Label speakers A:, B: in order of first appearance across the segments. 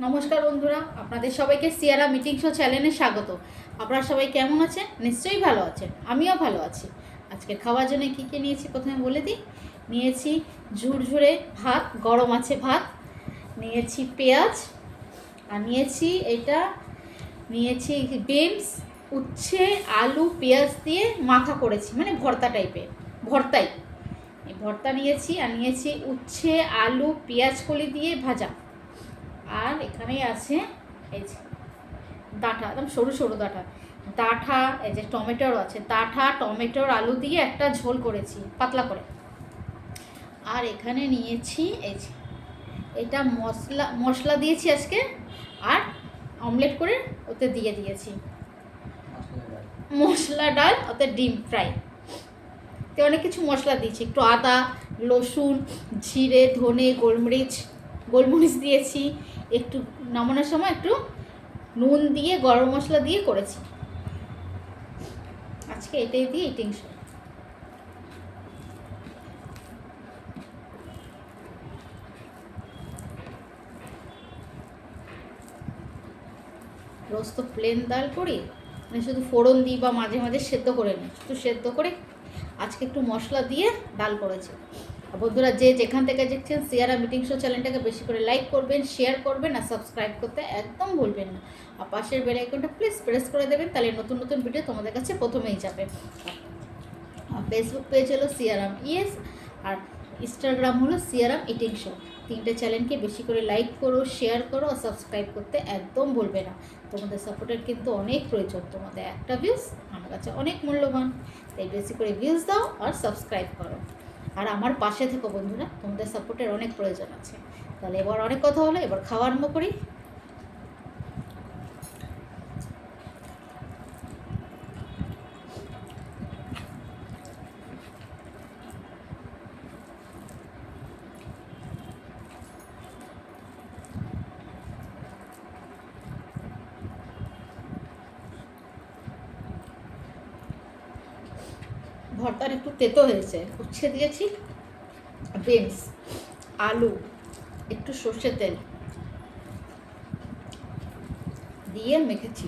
A: নমস্কার বন্ধুরা, আপনাদের সবাইকে সিয়ারা মিটিং শো চ্যানেলে স্বাগত। আপনারা সবাই কেমন আছেন? নিশ্চয়ই ভালো আছেন, আমিও ভালো আছি। আজকে খাওয়ার জন্য কী কী নিয়েছি প্রথমে বলে দিই। নিয়েছি ঝুরঝুরে ভাত, গরম আছে ভাত, নিয়েছি পেঁয়াজ, আর নিয়েছি বিনস, উচ্ছে, আলু, পেঁয়াজ দিয়ে মাখা করেছি, মানে ভর্তা টাইপের, ভর্তাই এই ভর্তা নিয়েছি। আর নিয়েছি উচ্ছে, আলু, পেঁয়াজ কলি দিয়ে ভাজা। আর এখানেই আছে এই যে ডাঁটা, একদম সরু সরু ডাঁটা, এই যে টমেটোরও আছে, ডাঁটা টমেটোর আলু দিয়ে একটা ঝোল করেছি পাতলা করে। আর এখানে নিয়েছি এই যে এটা মশলা দিয়েছি আজকে, আর অমলেট করে ওতে দিয়ে দিয়েছি মশলা ডাল, ওতে ডিম ফ্রাই। তো অনেক কিছু মশলা দিয়েছি, একটু আদা, রসুন, জিরে, ধনে, গোলমরিচ দিয়েছি। একটু নামানোর সময় একটু নুন দিয়ে গরম মশলা দিয়ে করেছি। আজকে এটাই দিয়ে ইটিং শো। রোজ তো প্লেন ডাল করি, মানে শুধু ফোড়ন দিই বা মাঝে মাঝে সেদ্ধ করে নিই, শুধু সেদ্ধ করে আজকে একটু মশলা দিয়ে ডাল করেছি। বন্ধুরা, যে যেখান থেকে দেখছেন সিয়ারা মিটিং শো চ্যানেলটাকে বেশি করে লাইক করবেন, শেয়ার করবেন, আর সাবস্ক্রাইব করতে একদম ভুলবেন না। আর পাশের বেল আইকনটা প্লিজ প্রেস করে দেবেন, তাহলে নতুন নতুন ভিডিও তোমাদের কাছে প্রথমেই যাবে। ফেসবুক পেজ হলো সিয়ারাম ইয়েস, আর ইনস্টাগ্রাম হলো সিয়ারাম ইটিং শো। তিনটে চ্যানেলকে বেশি করে লাইক করো, শেয়ার করো, আর সাবস্ক্রাইব করতে একদম ভুলবে না। তোমাদের সাপোর্টের কিন্তু অনেক প্রয়োজন, তোমাদের একটা ভিউজ আমার কাছে অনেক মূল্যবান। তাই বেশি করে ভিউজ দাও আর সাবস্ক্রাইব করো, আর আমার পাশে থেকো বন্ধুরা, তোমাদের সাপোর্টের অনেক প্রয়োজন আছে। তাহলে এবার অনেক কথা হলো, এবার খাওয়া আরম্ভ করি। ভর্তার একটু তেতো হয়েছে, উচ্ছে দিয়েছি, বিনস, আলু, একটু সর্ষের তেল দিয়ে মেখেছি।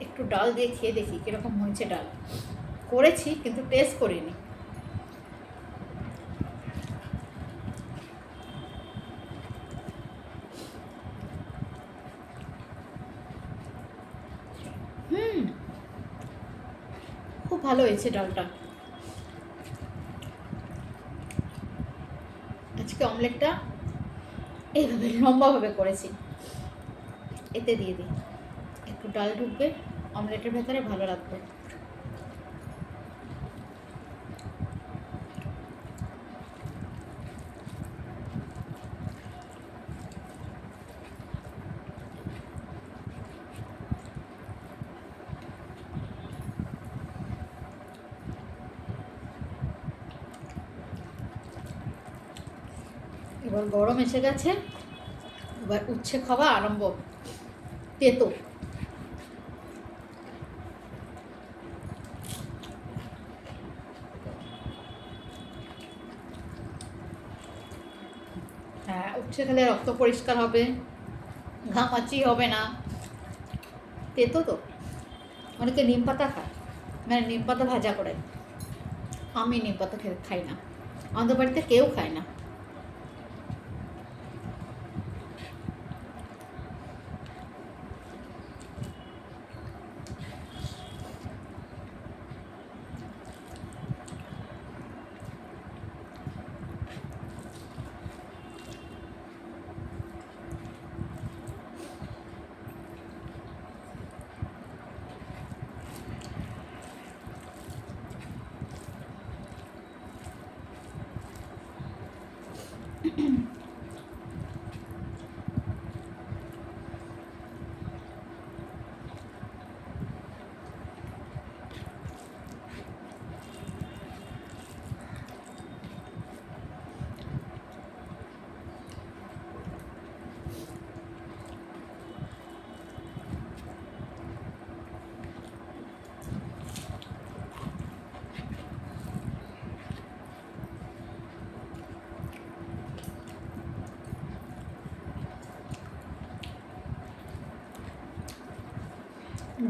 A: একটু ডাল দিয়ে খেয়ে দেখি কীরকম হয়েছে। ডাল করেছি কিন্তু টেস্ট করিনি। খুব ভালো হয়েছে ডালটা। আজকে অমলেটটা এইভাবে লম্বাভাবে করেছি, এতে দিয়ে দিই, একটু ডাল ঢুকবে অমলেটের ভেতরে, ভালো লাগবে। এবার গরম এসে গেছে, এবার উচ্ছে খাওয়া আরম্ভ। তেতো, হ্যাঁ, উচ্ছে খেলে রক্ত পরিষ্কার হবে, ঘামাচি হবে না। তেতো তো, অনেকে নিম পাতা খায়, মানে নিম পাতা ভাজা করে। আমি নিম পাতা খাই না, আমাদের বাড়িতে কেউ খায় না।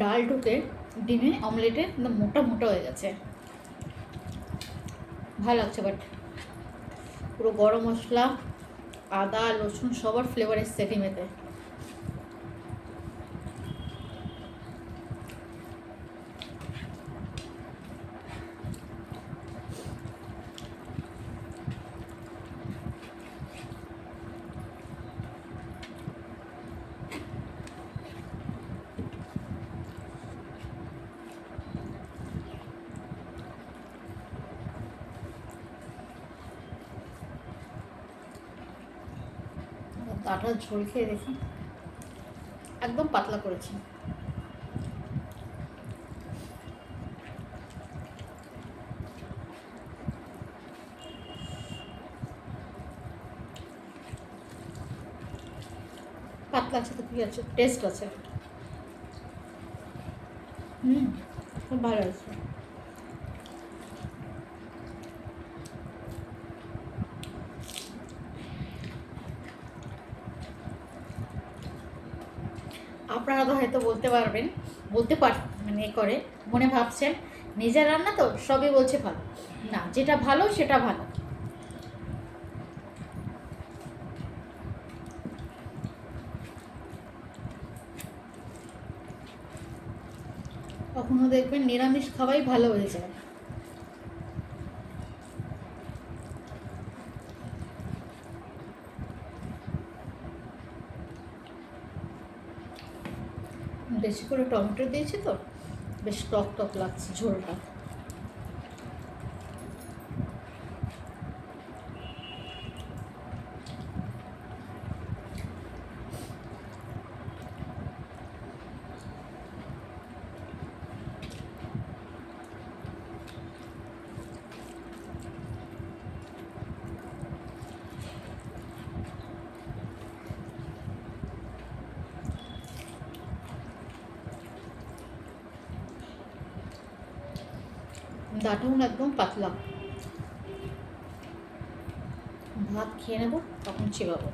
A: ডাল ঢুকে ডিমে অমলেটে একদম মোটা মোটা হয়ে গেছে, ভালো লাগছে। বাট পুরো গরম মশলা, আদা রসুন সবার ফ্লেভার এসছে ডিমেতে। ডাটার ঝোল খেয়ে দেখি, একদম পাতলা করেছি। পাতলা আছে তো কি আছে, টেস্ট আছে। খুব ভালো আছে। আপনারা তো হয়তো বলতে পার মানে এ করে মনে ভাবছেন নিজের রান্না তো সবই বলছে ভালো, না যেটা ভালো সেটা ভালো। কখনো দেখবেন নিরামিষ খাওয়াই ভালো হয়ে যায়। বেশি করে টমেটো দিয়েছি তো বেশ টক টক লাগছে ঝোলটা। ডাটাও একদম পাতলা। ভাত খেয়ে নেবো তখন চিবাবো।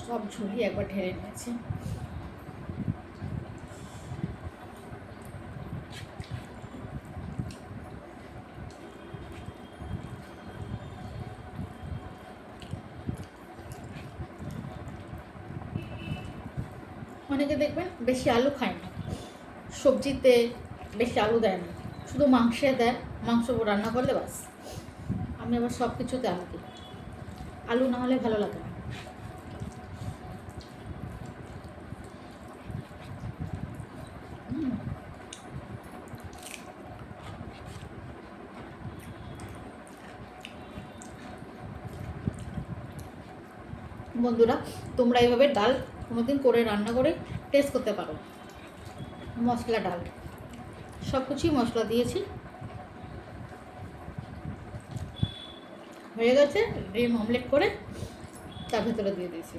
A: সব ঝুলি একবার ঢেলে নিয়েছি। অনেকে দেখবেন বেশি আলু খায় না, সবজিতে বেশি আলু দেয় না, শুধু মাংসে দেয়, মাংস রান্না করলে বাস। আমি আবার সব কিছুতে আলু দিই, আলু না হলে ভালো লাগে না। বন্ধুরা তোমরা এইভাবে ডাল কোনোদিন করে রান্না করে টেস্ট করতে পারো। মশলা ডাল সব কিছুই মশলা দিয়েছি, হয়ে গেছে। ডিম অমলেট করে তার ভেতরে দিয়ে দিয়েছি।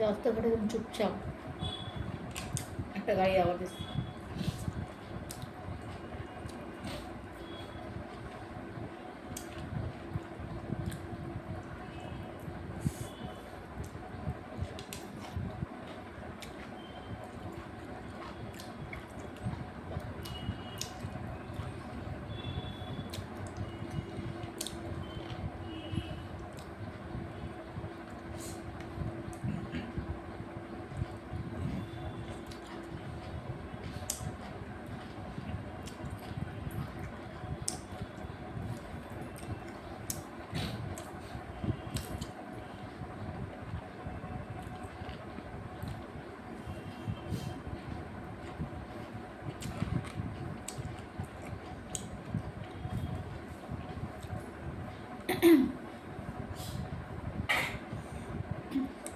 A: রাস্তাঘাটে একদম চুপচাপ, একটা গাড়ি আওয়াজ এসছে।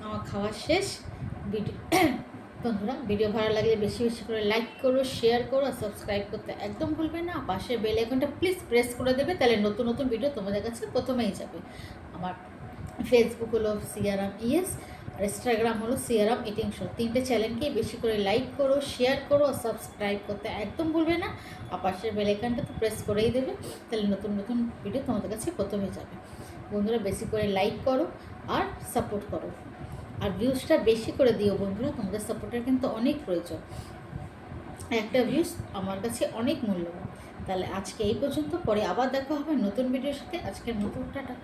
A: আমার খাওয়া শেষ। ভিডিও বন্ধুরা, ভিডিও ভালো লাগলে বেশি বেশি করে লাইক করো, শেয়ার করো আর সাবস্ক্রাইব করতে একদম ভুলবে না। পাশে বেল আইকনটা প্লিজ প্রেস করে দেবে, তাহলে নতুন নতুন ভিডিও তোমাদের কাছে প্রথমেই যাবে। আমার ফেসবুক হলো সিয়ারাম ইএস, আর ইনস্টাগ্রাম হলো সিয়ারাম ইটিং শো। তিনটে চ্যানেলকেই বেশি করে লাইক করো, শেয়ার করো আর সাবস্ক্রাইব করতে একদম ভুলবে না। আর পাশের বেল আইকনটা তো প্রেস করেই দেবে, তাহলে নতুন নতুন ভিডিও তোমাদের কাছে প্রথমেই যাবে। বন্ধুরা, বেশি করে লাইক করো আর সাপোর্ট করো, আর ভিউজটা বেশি করে দিও বন্ধুরা, তোমাদের সাপোর্টের কিন্তু অনেক প্রয়োজন। একটা ভিউজ আমার কাছে অনেক মূল্যবান। তাহলে আজকে এই পর্যন্ত, পরে আবার দেখা হবে নতুন ভিডিওর সাথে। আজকের মতো টাটা।